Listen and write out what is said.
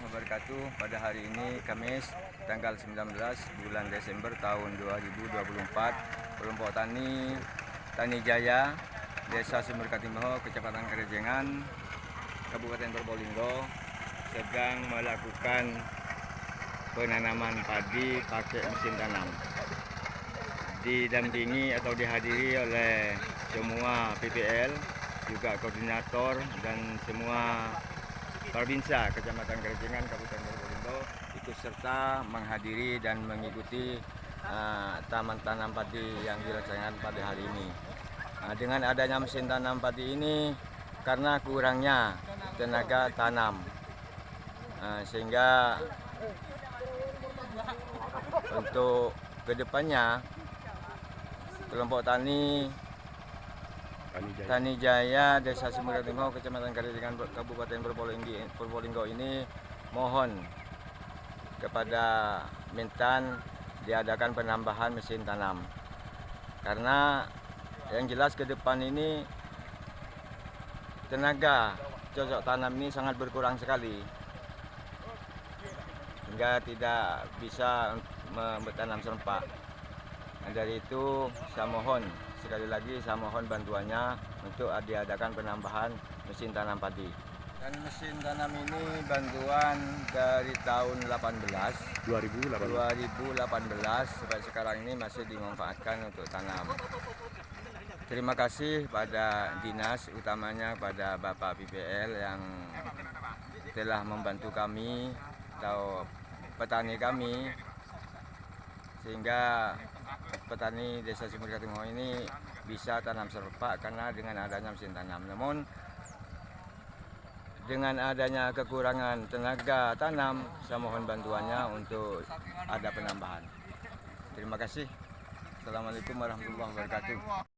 wabarakatuh. Pada hari ini Kamis tanggal 19 bulan Desember tahun 2024, kelompok Tani Jaya, Desa Sumberkatimoho, Kecamatan Kerejengan, Kabupaten Probolinggo sedang melakukan penanaman padi pakai mesin tanam. Didampingi atau dihadiri oleh semua PPL, juga koordinator dan semua Perbinsa Kecamatan Kerejengan, Kabupaten Probolinggo ikut serta menghadiri dan mengikuti taman tanam padi yang dilaksanakan pada hari ini. Dengan adanya mesin tanam padi ini, karena kurangnya tenaga tanam, sehingga untuk kedepannya kelompok Tani Jaya, Desa Sumberkatimoho, Kecamatan Kerejengan, Kabupaten Probolinggo ini mohon kepada Mentan diadakan penambahan mesin tanam. Karena yang jelas ke depan ini tenaga cocok tanam ini sangat berkurang sekali, hingga tidak bisa bertanam serempak. Dari itu sekali lagi saya mohon bantuannya untuk diadakan penambahan mesin tanam padi. Dan mesin tanam ini bantuan dari tahun 2018 sampai sekarang ini masih dimanfaatkan untuk tanam. Terima kasih pada dinas, utamanya pada Bapak PPL yang telah membantu kami atau petani kami, sehingga petani Desa Sumberkatimoho ini bisa tanam serempak karena dengan adanya mesin tanam. Namun dengan adanya kekurangan tenaga tanam, saya mohon bantuannya untuk ada penambahan. Terima kasih. Assalamualaikum warahmatullahi wabarakatuh.